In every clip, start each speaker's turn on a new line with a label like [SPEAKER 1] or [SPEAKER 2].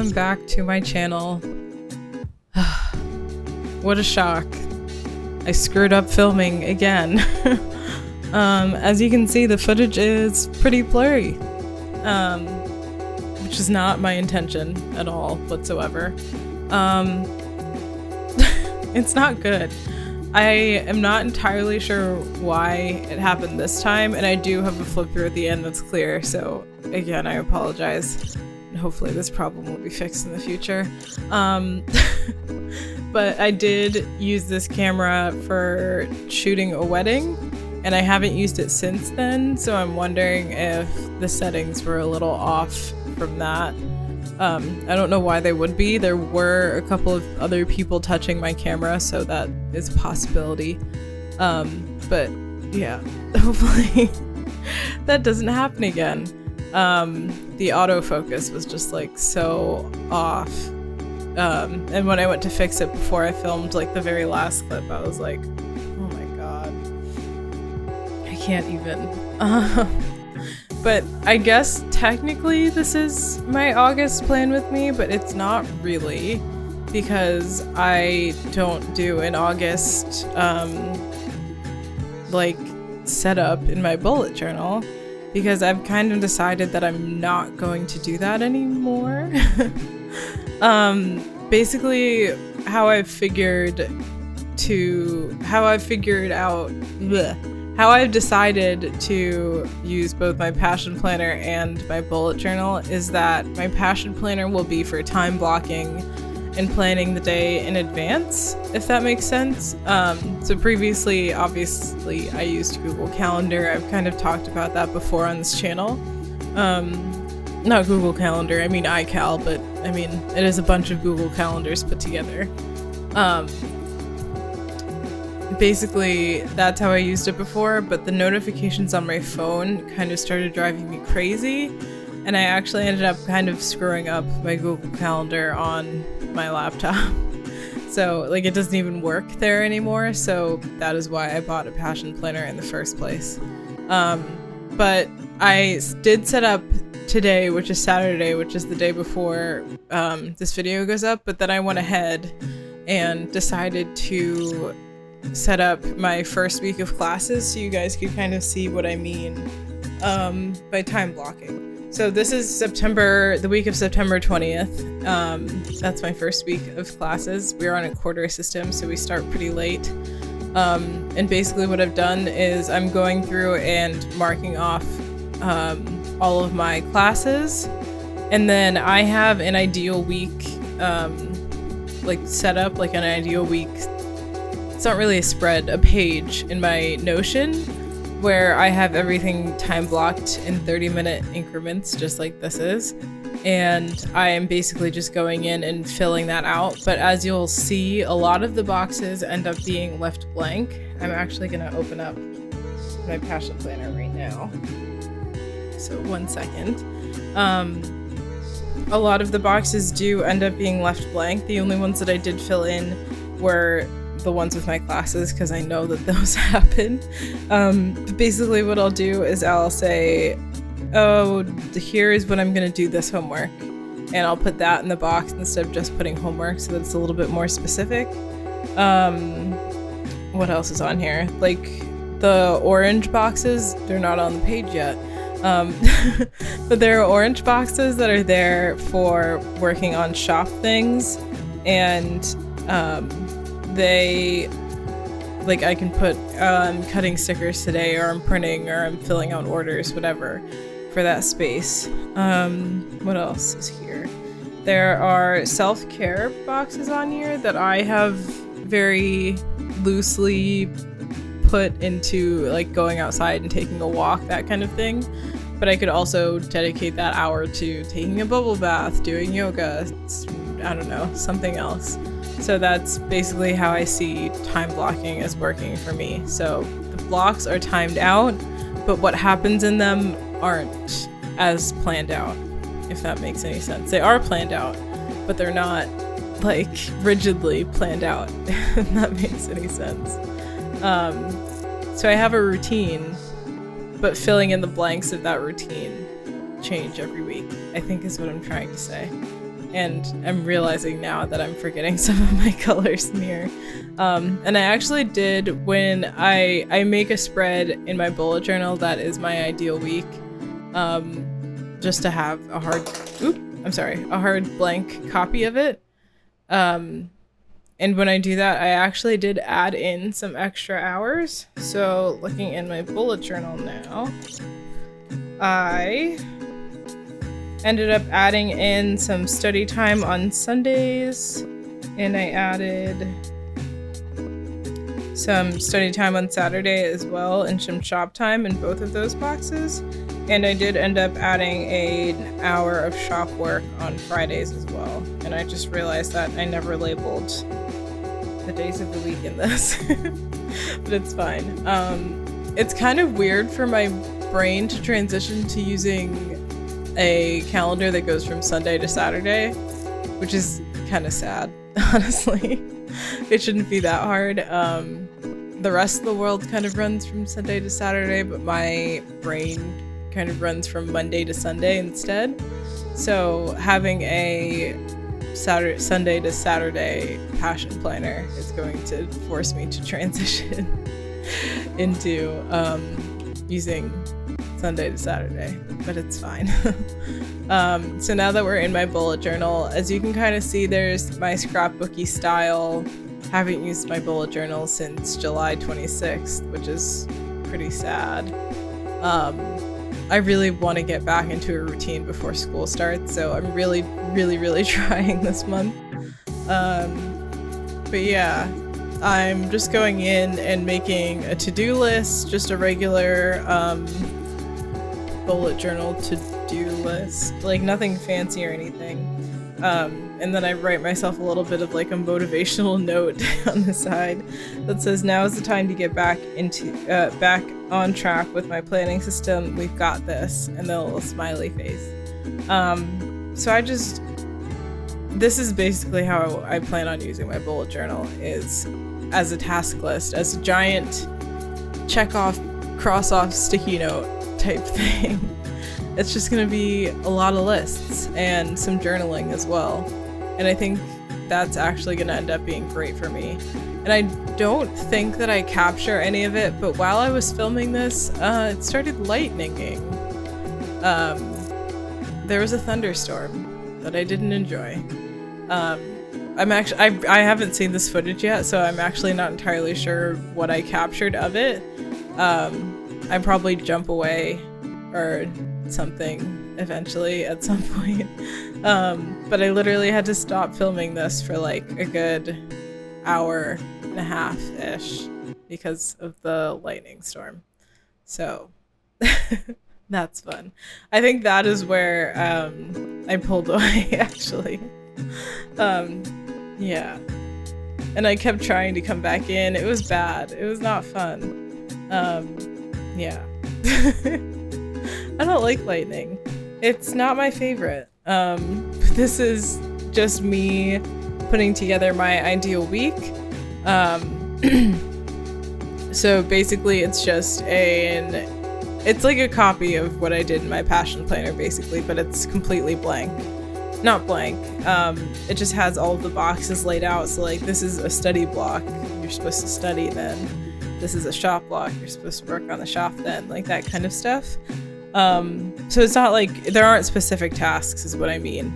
[SPEAKER 1] welcome back to my channel. What a shock. I screwed up filming again. As you can see, the footage is pretty blurry, which is not my intention at all whatsoever. It's not good. I am not entirely sure why it happened this time, and I do have a flip through at the end that's clear, so again, I apologize. Hopefully this problem will be fixed in the future. But I did use this camera for shooting a wedding, and I haven't used it since then, so I'm wondering if the settings were a little off from that. I don't know why they would be. There were a couple of other people touching my camera, so that is a possibility. But yeah, hopefully that doesn't happen again. The autofocus was just like so off. And when I went to fix it before I filmed like the very last clip, I was like, oh my god, I can't even. But I guess technically this is my August plan with me, but it's not really, because I don't do an August like setup in my bullet journal, because I've kind of decided that I'm not going to do that anymore. Basically how I've decided to use both my passion planner and my bullet journal is that my passion planner will be for time blocking and planning the day in advance, if that makes sense. So previously, obviously, I used Google Calendar. I've kind of talked about that before on this channel. Not Google Calendar, I mean iCal, but I mean, it is a bunch of Google Calendars put together. Basically, that's how I used it before, but the notifications on my phone kind of started driving me crazy, and I actually ended up kind of screwing up my Google Calendar on my laptop. So, like, it doesn't even work there anymore, so that is why I bought a passion planner in the first place. But I did set up today, which is Saturday, which is the day before this video goes up, but then I went ahead and decided to set up my first week of classes so you guys could kind of see what I mean by time blocking. So this is the week of September 20th. That's my first week of classes. We're on a quarter system, so we start pretty late. And basically what I've done is I'm going through and marking off all of my classes, and then I have an ideal week like set up, like an ideal week. It's not really a spread, a page in my Notion where I have everything time blocked in 30-minute increments, just like this is. And I am basically just going in and filling that out. But as you'll see, a lot of the boxes end up being left blank. I'm actually gonna open up my passion planner right now. So 1 second. A lot of the boxes do end up being left blank. The only ones that I did fill in were the ones with my classes, because I know that those happen. Basically what I'll do is I'll say, oh, here is what I'm gonna do this homework, and I'll put that in the box instead of just putting homework, so that it's a little bit more specific. What else is on here? Like the orange boxes, they're not on the page yet. But there are orange boxes that are there for working on shop things, and they, like, I can put I'm cutting stickers today, or I'm printing, or I'm filling out orders, whatever, for that space. What else is here? There are self-care boxes on here that I have very loosely put into like going outside and taking a walk, that kind of thing. But I could also dedicate that hour to taking a bubble bath, doing yoga, I don't know, something else. So that's basically how I see time blocking as working for me. So the blocks are timed out, but what happens in them aren't as planned out, if that makes any sense. They are planned out, but they're not like rigidly planned out, if that makes any sense. So I have a routine, but filling in the blanks of that routine change every week, I think is what I'm trying to say. and I'm realizing now that I'm forgetting some of my colors in here. And I actually did, when I make a spread in my bullet journal that is my ideal week, just to have a hard blank copy of it. And when I do that, I actually did add in some extra hours. So looking in my bullet journal now, I ended up adding in some study time on Sundays, and I added some study time on Saturday as well, and some shop time in both of those boxes. And I did end up adding an hour of shop work on Fridays as well. And I just realized that I never labeled the days of the week in this, but it's fine. It's kind of weird for my brain to transition to using a calendar that goes from Sunday to Saturday, which is kind of sad, honestly. It shouldn't be that hard. The rest of the world kind of runs from Sunday to Saturday, but my brain kind of runs from Monday to Sunday instead. So having a Sunday to Saturday passion planner is going to force me to transition into using Sunday to Saturday, but it's fine. So now that we're in my bullet journal, as you can kind of see, there's my scrapbooky style. Haven't used my bullet journal since July 26th, which is pretty sad. I really want to get back into a routine before school starts, so I'm really trying this month. But yeah, I'm just going in and making a to-do list, just a regular bullet journal to-do list, like nothing fancy or anything. And then I write myself a little bit of like a motivational note on the side that says, now is the time to get back on track with my planning system. We've got this, and then a little smiley face. So this is basically how I plan on using my bullet journal, is as a task list, as a giant check off, cross off sticky note type thing. It's just gonna be a lot of lists and some journaling as well. And I think that's actually gonna end up being great for me. And I don't think that I capture any of it, but while I was filming this, it started lightninging. There was a thunderstorm that I didn't enjoy. I haven't seen this footage yet, so I'm actually not entirely sure what I captured of it. I probably jump away or something eventually at some point. But I literally had to stop filming this for like a good hour and a half-ish because of the lightning storm. So that's fun. I think that is where I pulled away, actually. Yeah. And I kept trying to come back in. It was bad. It was not fun. Yeah. I don't like lightning. It's not my favorite. This is just me putting together my ideal week. So basically it's just it's like a copy of what I did in my passion planner basically, but it's completely blank. Not blank. It just has all of the boxes laid out. So like, this is a study block. You're supposed to study then. This is a shop block. You're supposed to work on the shop then. Like that kind of stuff. So it's not like there aren't specific tasks is what I mean.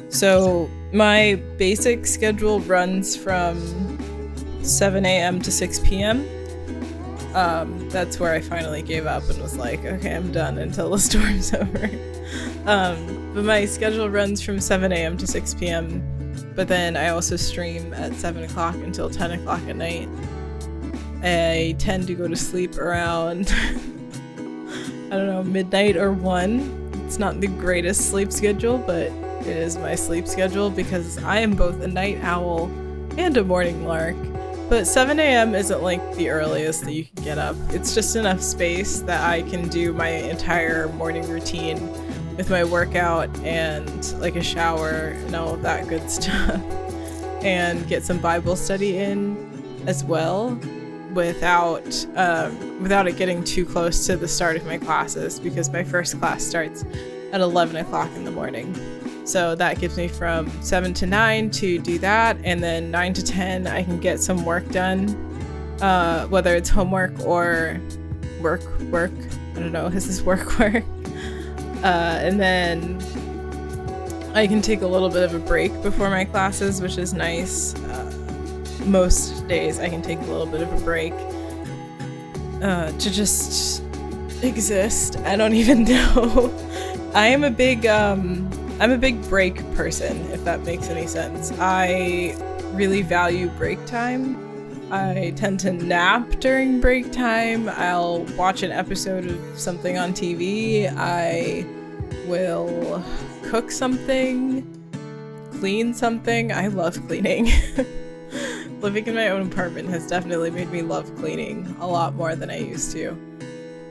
[SPEAKER 1] So my basic schedule runs from 7 a.m. to 6 p.m. That's where I finally gave up and was like, okay, I'm done until the storm's over. But my schedule runs from 7 a.m. to 6 p.m. But then I also stream at 7 o'clock until 10 o'clock at night. I tend to go to sleep around, I don't know, midnight or 1. It's not the greatest sleep schedule, but it is my sleep schedule because I am both a night owl and a morning lark. But 7 a.m. isn't like the earliest that you can get up. It's just enough space that I can do my entire morning routine with my workout and like a shower and all of that good stuff. And get some Bible study in as well without it getting too close to the start of my classes, because my first class starts at 11 o'clock in the morning. So that gives me from 7 to 9 to do that, and then 9 to 10 I can get some work done, whether it's homework or work. I don't know, is this work? And then I can take a little bit of a break before my classes, which is nice. Most days I can take a little bit of a break to just exist. I don't even know. I'm a big break person, if that makes any sense. I really value break time. I tend to nap during break time. I'll watch an episode of something on TV. I will cook something, clean something. I love cleaning. Living in my own apartment has definitely made me love cleaning a lot more than I used to.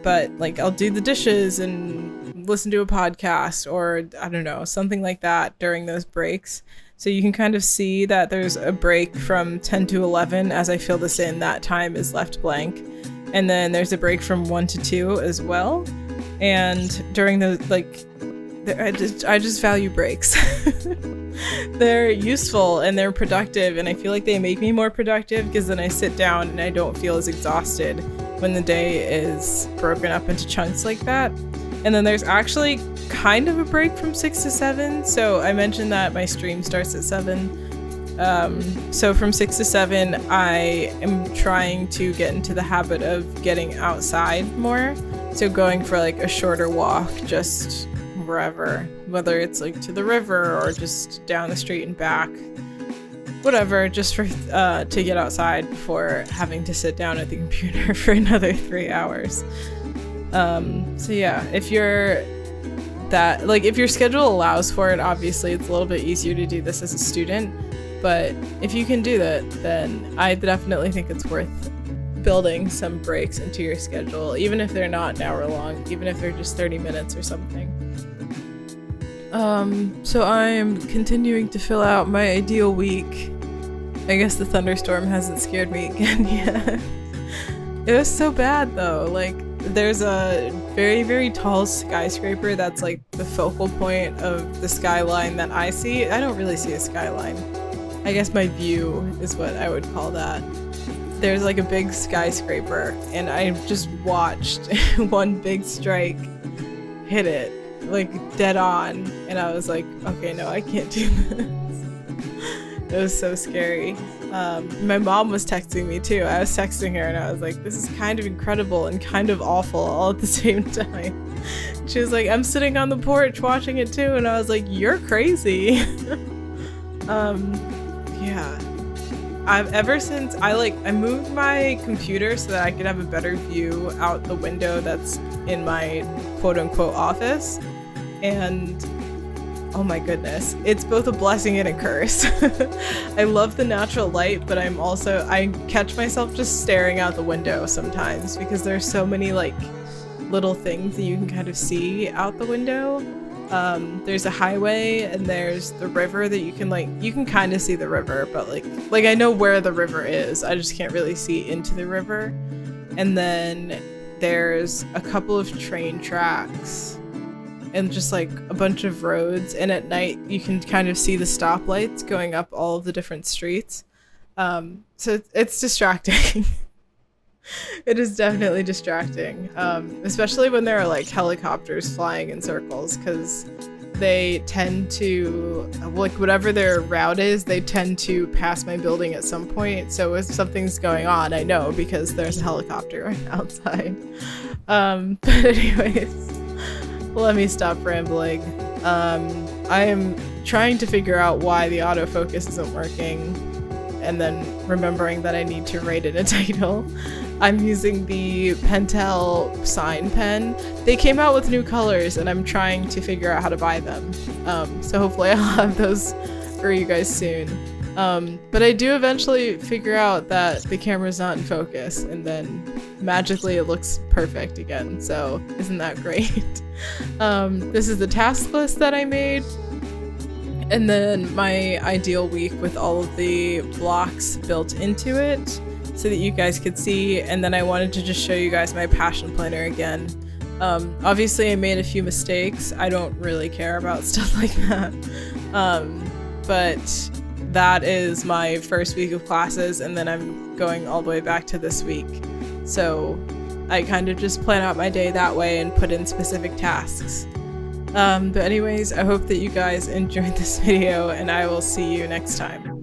[SPEAKER 1] But like, I'll do the dishes and listen to a podcast, or I don't know, something like that during those breaks. So you can kind of see that there's a break from 10 to 11. As I fill this in, that time is left blank. And then there's a break from 1 to 2 as well. And during the, like, I just value breaks. They're useful and they're productive, and I feel like they make me more productive because then I sit down and I don't feel as exhausted when the day is broken up into chunks like that. And then there's actually kind of a break from 6 to 7. So I mentioned that my stream starts at 7. So from 6 to 7, I am trying to get into the habit of getting outside more. So going for like a shorter walk, just wherever, whether it's like to the river or just down the street and back, whatever, just for to get outside before having to sit down at the computer for another 3 hours. So yeah, if your schedule allows for it, obviously it's a little bit easier to do this as a student, but if you can do that, then I definitely think it's worth building some breaks into your schedule, even if they're not an hour long, even if they're just 30 minutes or something. So I'm continuing to fill out my ideal week. I guess the thunderstorm hasn't scared me again yet. It was so bad though. Like, there's a very, very tall skyscraper that's like the focal point of the skyline that I see. I don't really see a skyline. I guess my view is what I would call that. There's like a big skyscraper, and I just watched one big strike hit it, like dead on, and I was like, okay, no, I can't do this. It was so scary. My mom was texting me too. I was texting her and I was like, this is kind of incredible and kind of awful all at the same time. She was like, I'm sitting on the porch watching it too, and I was like, you're crazy. Yeah. Ever since I moved my computer so that I could have a better view out the window that's in my quote-unquote office, and oh my goodness, it's both a blessing and a curse. I love the natural light, but I catch myself just staring out the window sometimes because there's so many like little things that you can kind of see out the window. There's a highway and there's the river that you can kind of see the river, but like I know where the river is, I just can't really see into the river. And then there's a couple of train tracks and just like a bunch of roads, and at night you can kind of see the stoplights going up all of the different streets. So it's distracting. It is definitely distracting, especially when there are like helicopters flying in circles, because they tend to, like, whatever their route is, they tend to pass my building at some point. So if something's going on, I know because there's a helicopter right outside. But anyways, let me stop rambling. I am trying to figure out why the autofocus isn't working, and then remembering that I need to write in a title. I'm using the Pentel sign pen. They came out with new colors and I'm trying to figure out how to buy them. So hopefully I'll have those for you guys soon. But I do eventually figure out that the camera's not in focus, and then magically it looks perfect again. So isn't that great? This is the task list that I made. And then my ideal week with all of the blocks built into it so that you guys could see. And then I wanted to just show you guys my passion planner again. Obviously I made a few mistakes. I don't really care about stuff like that. But that is my first week of classes, and then I'm going all the way back to this week. So I kind of just plan out my day that way and put in specific tasks. But anyways, I hope that you guys enjoyed this video, and I will see you next time.